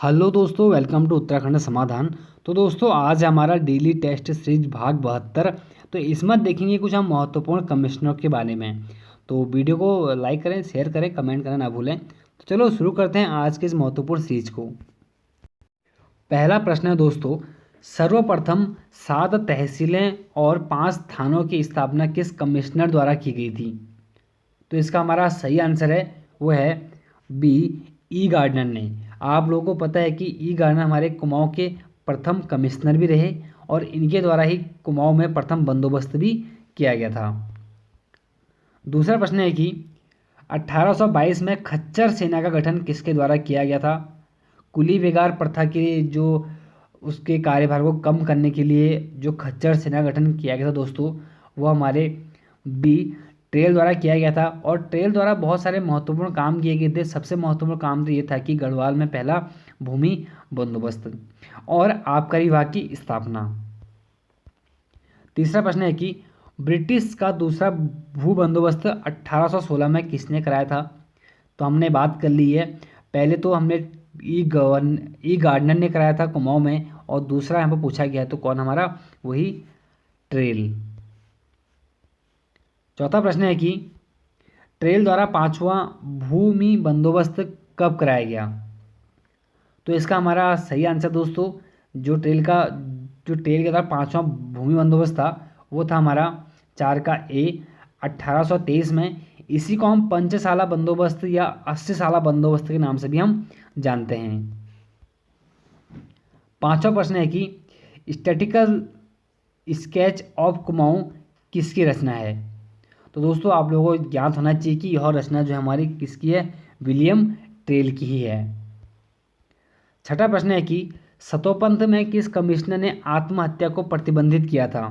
Hello दोस्तों, welcome to Uttarakhand समाधान। तो दोस्तों, आज हमारा डेली टेस्ट सीरीज भाग 72। तो इसमें देखेंगे कुछ हम महत्वपूर्ण कमिश्नरों के बारे में। तो वीडियो को लाइक करें, शेयर करें, कमेंट करना ना भूलें। तो चलो शुरू करते हैं आज के इस महत्वपूर्ण सीरीज को। पहला प्रश्न है दोस्तों, सर्वप्रथम 7 तहसीलें और 5 थानों की स्थापना किस कमिश्नर द्वारा की गई थी? तो इसका हमारा सही आंसर है वो है बी, ई गार्डनर ने। आप लोगों को पता है कि ई गार्डनर हमारे कुमाऊं के प्रथम कमिश्नर भी रहे और इनके द्वारा ही कुमाऊं में प्रथम बंदोबस्त भी किया गया था। दूसरा प्रश्न है कि 1822 में खच्चर सेना का गठन किसके द्वारा किया गया था? कुली बेगार प्रथा के जो उसके कार्यभार को कम करने के लिए जो खच्चर सेना गठन किया गया था दोस्तों, वो हमारे बी, ट्रेल द्वारा किया गया था। और ट्रेल द्वारा बहुत सारे महत्वपूर्ण काम किए गए थे। सबसे महत्वपूर्ण काम तो ये था कि गढ़वाल में पहला भूमि बंदोबस्त और आबकारी विभाग की स्थापना। तीसरा प्रश्न है कि ब्रिटिश का दूसरा भू बंदोबस्त 1816 में किसने कराया था? तो हमने बात कर ली है। पहले तो हमने ई गार्डनर ने कराया था कुमाऊं में, और दूसरा यहाँ पर पूछा गया है तो कौन हमारा, वही ट्रेल। चौथा प्रश्न है कि ट्रेल द्वारा 5वां भूमि बंदोबस्त कब कराया गया? तो इसका हमारा सही आंसर दोस्तों, जो ट्रेल के द्वारा 5वां भूमि बंदोबस्त था वो था हमारा 4 का ए, 1823 में। इसी को हम पंचसाला बंदोबस्त या 80 साला बंदोबस्त के नाम से भी हम जानते हैं। पांचवा प्रश्न है कि स्टैटिकल स्केच ऑफ कुमाऊं किसकी रचना है? तो दोस्तों, आप लोगों को ज्ञात होना चाहिए कि यह रचना जो है हमारी किसकी है, विलियम ट्रेल की ही है। छठा प्रश्न है कि सतोपंथ में किस कमिश्नर ने आत्महत्या को प्रतिबंधित किया था?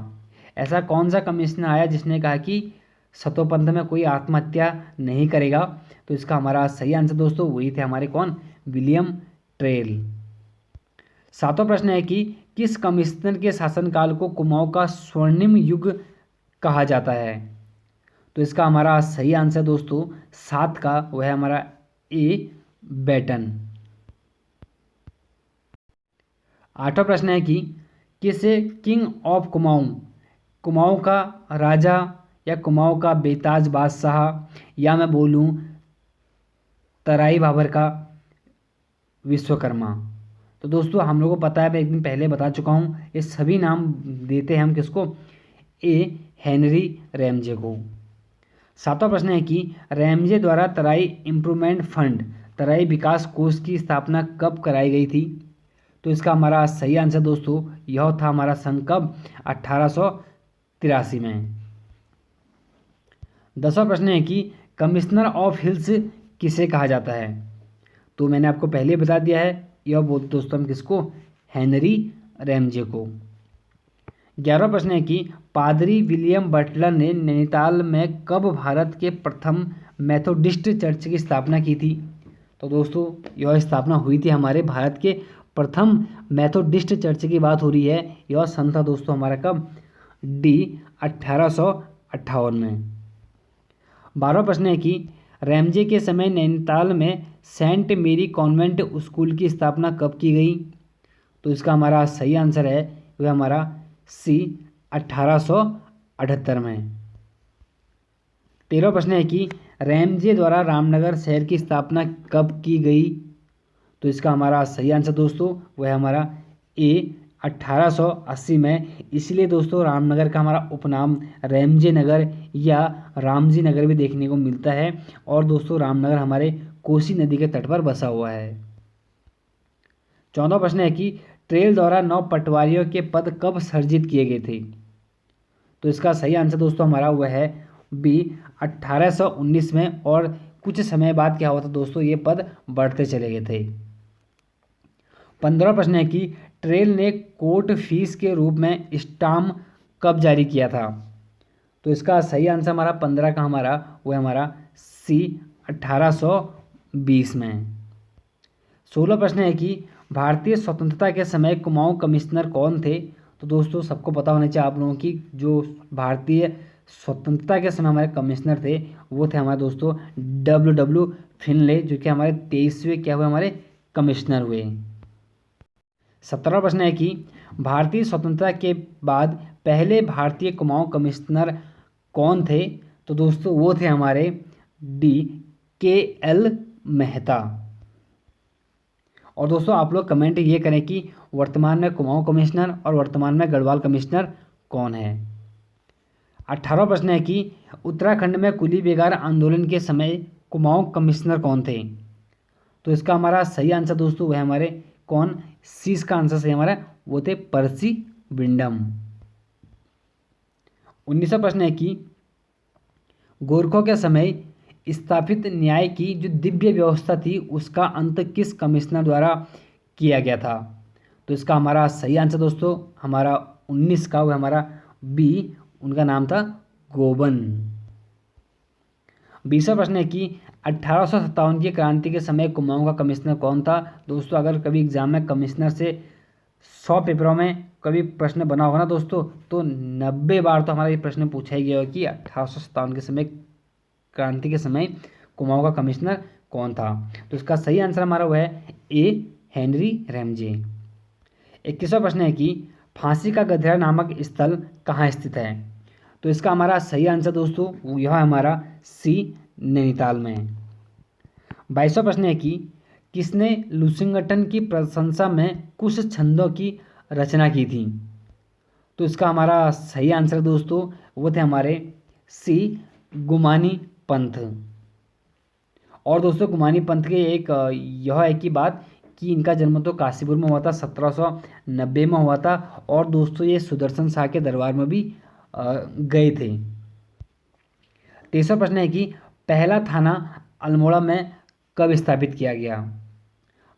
ऐसा कौन सा कमिश्नर आया जिसने कहा कि सतोपंथ में कोई आत्महत्या नहीं करेगा? तो इसका हमारा सही आंसर दोस्तों वही थे हमारे कौन, विलियम ट्रेल। सातवां प्रश्न है कि किस कमिश्नर के शासनकाल को कुमाऊं का स्वर्णिम युग कहा जाता है? तो इसका हमारा सही आंसर दोस्तों 7 का वह है हमारा ए, बेटन। आठवां प्रश्न है कि किसे किंग ऑफ कुमाऊं, कुमाऊं का राजा या कुमाऊं का बेताज बादशाह, या मैं बोलूं तराई बाबर का विश्वकर्मा? तो दोस्तों, हम लोगों को पता है, मैं एक दिन पहले बता चुका हूं, ये सभी नाम देते हैं हम किसको, ए, हेनरी रैमजे को। सातवां प्रश्न है कि रैमजे द्वारा तराई इम्प्रूवमेंट फंड, तराई विकास कोष की स्थापना कब कराई गई थी? तो इसका हमारा सही आंसर दोस्तों यह था हमारा सन कब, 1883 में। 10वां प्रश्न है कि कमिश्नर ऑफ हिल्स किसे कहा जाता है? तो मैंने आपको पहले बता दिया है, यह बोलते दोस्तों हम किसको, हेनरी रैमजे को। 11वां प्रश्न है कि पादरी विलियम बटलर ने नैनीताल में कब भारत के प्रथम मेथोडिस्ट चर्च की स्थापना की थी? तो दोस्तों, यह स्थापना हुई थी हमारे भारत के प्रथम मेथोडिस्ट चर्च की बात हो रही है। यह सन था दोस्तों हमारा कब, डी, 1858 में। 12वां प्रश्न है कि रैमजे के समय नैनीताल में सेंट मेरी कॉन्वेंट स्कूल की स्थापना कब की गई? तो इसका हमारा सही आंसर है वह हमारा सी, 1878 में। 13वां प्रश्न है कि रैमजे द्वारा रामनगर शहर की स्थापना कब की गई? तो इसका हमारा सही आंसर दोस्तों वह हमारा ए, 1880 में। इसलिए दोस्तों रामनगर का हमारा उपनाम रैमजे नगर या रामजी नगर भी देखने को मिलता है। और दोस्तों रामनगर हमारे कोसी नदी के तट पर बसा हुआ है। 14वां प्रश्न है कि ट्रेल द्वारा 9 पटवारियों के पद कब सृजित किए गए थे? तो इसका सही आंसर दोस्तों हमारा वह है बी, 1819 में। और कुछ समय बाद क्या हुआ था दोस्तों, ये पद बढ़ते चले गए थे। 15वां प्रश्न है कि ट्रेल ने कोर्ट फीस के रूप में स्टाम्प कब जारी किया था? तो इसका सही आंसर हमारा 15 का हमारा वो है हमारा सी, 1820 में। 16वां प्रश्न है कि भारतीय स्वतंत्रता के समय कुमाऊं कमिश्नर कौन थे? तो दोस्तों सबको पता होना चाहिए आप लोगों की, जो भारतीय स्वतंत्रता के समय हमारे कमिश्नर थे वो थे हमारे दोस्तों डब्ल्यू फिनले, जो कि हमारे 23वें क्या हुए हमारे कमिश्नर हुए। 17वां प्रश्न है कि भारतीय स्वतंत्रता के बाद पहले भारतीय कुमाऊं कमिश्नर कौन थे? तो दोस्तों वो थे हमारे डी के एल मेहता। और दोस्तों आप लोग कमेंट ये करें कि वर्तमान में कुमाऊं कमिश्नर और वर्तमान में गढ़वाल कमिश्नर कौन है। 18वां प्रश्न है कि उत्तराखंड में कुली बेगार आंदोलन के समय कुमाऊं कमिश्नर कौन थे? तो इसका हमारा सही आंसर दोस्तों वह हमारे कौन, सी इसका आंसर सही हमारा वो थे पर्सी विंडम। 19वां प्रश्न है कि गोरखों के समय स्थापित न्याय की जो दिव्य व्यवस्था थी उसका अंत किस कमिश्नर द्वारा किया गया था? तो इसका हमारा सही आंसर दोस्तों हमारा 19 का वो हमारा बी, उनका नाम था गोबन। 20वां प्रश्न है कि 1857 की क्रांति के समय कुमाऊं का कमिश्नर कौन था? दोस्तों अगर कभी एग्जाम में कमिश्नर से 100 पेपरों में कभी प्रश्न बना होगा ना दोस्तों, तो 90 बार तो हमारा ये प्रश्न पूछा ही गया होगा कि 1857 के समय क्रांति के समय कुमाऊं का कमिश्नर कौन था? तो इसका सही आंसर हमारा वो है ए, हेनरी रैमजे। 21वां प्रश्न है कि फांसी का गधेड़ा नामक स्थल कहाँ स्थित है? तो इसका हमारा सही आंसर दोस्तों यह हमारा सी, नैनीताल में। 22वां प्रश्न है कि किसने लुसिंगटन की प्रशंसा में कुछ छंदों की रचना की थी? तो इसका हमारा सही आंसर दोस्तों वो थे हमारे सी, गुमानी पंथ। और दोस्तों गुमानी पंथ के एक यह है कि बात कि इनका जन्म तो काशीपुर में हुआ था, 1790 में हुआ था। और दोस्तों ये सुदर्शन शाह के दरबार में भी गए थे। 23वां प्रश्न है कि पहला थाना अल्मोड़ा में कब स्थापित किया गया?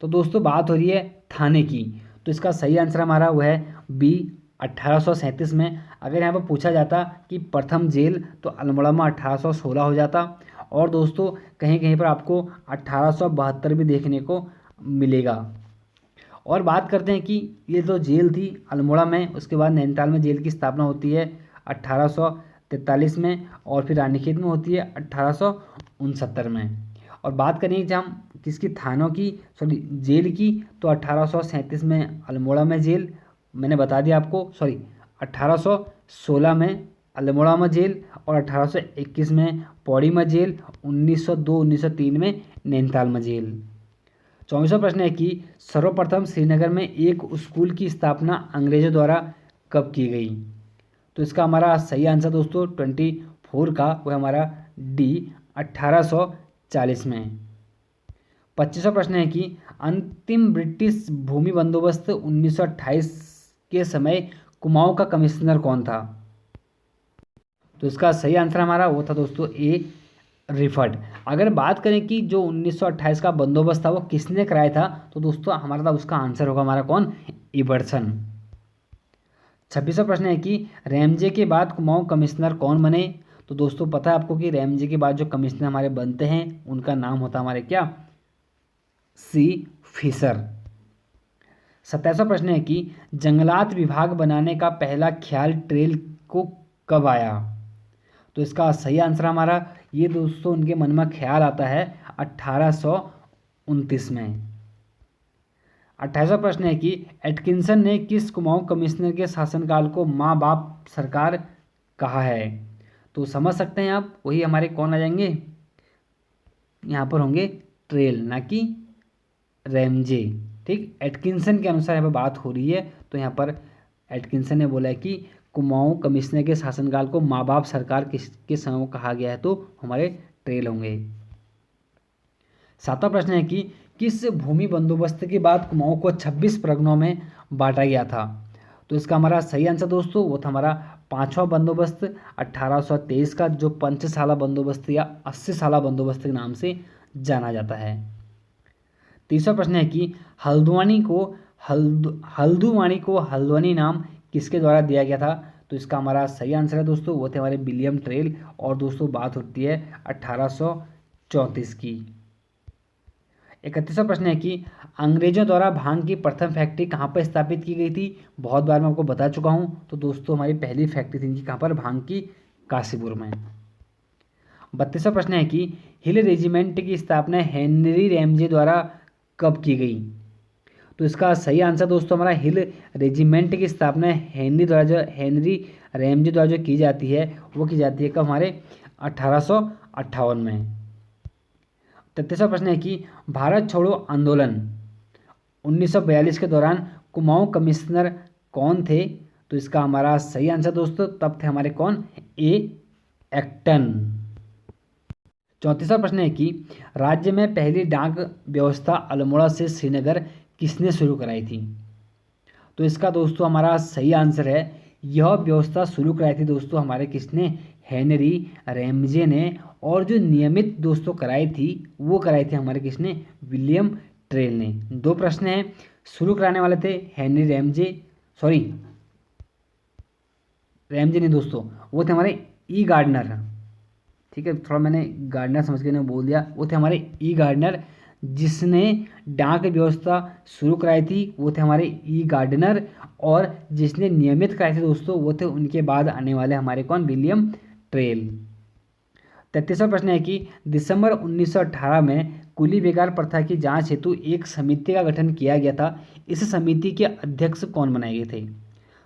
तो दोस्तों बात हो रही है थाने की, तो इसका सही आंसर हमारा वो है बी, 1837 में। अगर यहाँ पर पूछा जाता कि प्रथम जेल, तो अल्मोड़ा में 1816 हो जाता। और दोस्तों कहीं कहीं पर आपको 1872 भी देखने को मिलेगा। और बात करते हैं कि ये जो जेल थी अल्मोड़ा में, उसके बाद नैनीताल में जेल की स्थापना होती है 1843 में, और फिर रानीखेत में होती है 1869 में। और बात करें जब हम किसकी थानों की, सॉरी जेल की, तो 1837 में अल्मोड़ा में जेल, मैंने बता दिया आपको, सॉरी 1816 में अल्मोड़ा में जेल, और 1821 में पौड़ी में जेल, 1902-1903 में नैनीताल में जेल। 24वां प्रश्न है कि सर्वप्रथम श्रीनगर में एक स्कूल की स्थापना अंग्रेजों द्वारा कब की गई? तो इसका हमारा सही आंसर दोस्तों 24 का वो हमारा डी, 1840 में। 25वां प्रश्न है कि अंतिम ब्रिटिश भूमि बंदोबस्त 1928 के समय कुमाऊं का कमिश्नर कौन था? तो इसका सही आंसर हमारा वो था दोस्तों ए, रिफर्ड। अगर बात करें कि जो 1928 का बंदोबस्त था वो किसने कराया था, तो दोस्तों हमारा था उसका आंसर होगा हमारा कौन, इबर्सन। 26वां प्रश्न है कि रैमजे के बाद कुमाऊं कमिश्नर कौन बने? तो दोस्तों पता है आपको कि रैमजे के बाद जो कमिश्नर हमारे बनते हैं उनका नाम होता है हमारे क्या, सी, फिशर। 27वां प्रश्न है कि जंगलात विभाग बनाने का पहला ख्याल ट्रेल को कब आया? तो इसका सही आंसर हमारा ये दोस्तों उनके मन में ख्याल आता है 1829 में। 28वां प्रश्न है कि एटकिंसन ने किस कुमाऊं कमिश्नर के शासनकाल को माँ बाप सरकार कहा है? तो समझ सकते हैं आप, वही हमारे कौन आ जाएंगे, यहाँ पर होंगे ट्रेल, ना कि रैमजे। ठीक, एटकिंसन के अनुसार यहाँ पर बात हो रही है, तो यहाँ पर एटकिंसन ने बोला है कि कुमाऊं कमिश्नर के शासनकाल को माँ बाप सरकार किसके समय कहा गया है, तो हमारे ट्रेल होंगे। 7वां प्रश्न है कि किस भूमि बंदोबस्त के बाद कुमाऊं को 26 परगनों में बांटा गया था? तो इसका हमारा सही आंसर दोस्तों वो था हमारा 5वां बंदोबस्त 1823 का, जो पंचसाला बंदोबस्त या 80 साला बंदोबस्त के नाम से जाना जाता है। 30वां प्रश्न है कि हल्दुवानी को हल्द्वानी नाम किसके द्वारा दिया गया था? तो इसका हमारा सही आंसर है दोस्तों वो थे हमारे विलियम ट्रेल। और दोस्तों बात होती है 1834 की। 31वां प्रश्न है कि अंग्रेजों द्वारा भांग की प्रथम फैक्ट्री कहाँ पर स्थापित की गई थी? बहुत बार मैं आपको बता चुका हूँ, तो दोस्तों हमारी पहली फैक्ट्री थी इनकी कहाँ पर, भांग की, काशीपुर में। 32वां प्रश्न है कि हिल रेजिमेंट की स्थापना हेनरी रैमजे द्वारा कब की गई? तो इसका सही आंसर दोस्तों हमारा हिल रेजिमेंट की स्थापना हेनरी रैमजे द्वारा जो की जाती है वो की जाती है कब, हमारे 1858 में। 33वां प्रश्न है कि भारत छोड़ो आंदोलन 1942 के दौरान कुमाऊं कमिश्नर कौन थे? तो इसका हमारा सही आंसर दोस्तों तब थे हमारे कौन, ए एक्टन। 34वां प्रश्न है कि राज्य में पहली डाक व्यवस्था अल्मोड़ा से श्रीनगर किसने शुरू कराई थी? तो इसका दोस्तों हमारा सही आंसर है, यह व्यवस्था शुरू कराई थी दोस्तों हमारे किसने, हेनरी रैमजे ने। और जो नियमित दोस्तों कराई थी वो कराई थी हमारे किसने, विलियम ट्रेल ने। 2 प्रश्न हैं, शुरू कराने वाले थे हेनरी रैमजे नहीं दोस्तों, वो थे हमारे ई गार्डनर। ठीक है, थोड़ा मैंने गार्डनर समझ के नहीं बोल दिया, वो थे हमारे ई गार्डनर। जिसने डाक व्यवस्था शुरू कराई थी वो थे हमारे ई गार्डनर। और जिसने नियमित कराई थी दोस्तों वो थे उनके बाद आने वाले हमारे कौन, विलियम ट्रेल। 33वां प्रश्न है कि दिसंबर 1918 में कुली बेगार प्रथा की जांच हेतु एक समिति का गठन किया गया था। इस समिति के अध्यक्ष कौन बनाए गए थे?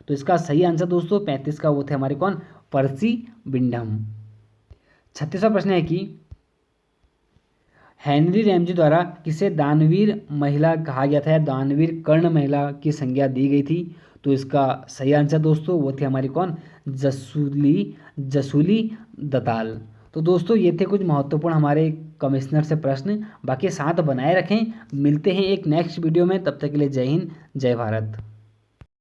तो इसका सही आंसर दोस्तों 35 का वो थे हमारे कौन, पर्सी बिंडम। 36वां प्रश्न है कि हेनरी रैमजे द्वारा किसे दानवीर महिला कहा गया था या दानवीर कर्ण महिला की संज्ञा दी गई थी? तो इसका सही आंसर दोस्तों वो थे हमारी कौन, जसूली दताल। तो दोस्तों ये थे कुछ महत्वपूर्ण हमारे कमिश्नर से प्रश्न। बाकी साथ बनाए रखें, मिलते हैं एक नेक्स्ट वीडियो में, तब तक के लिए जय हिंद जय भारत।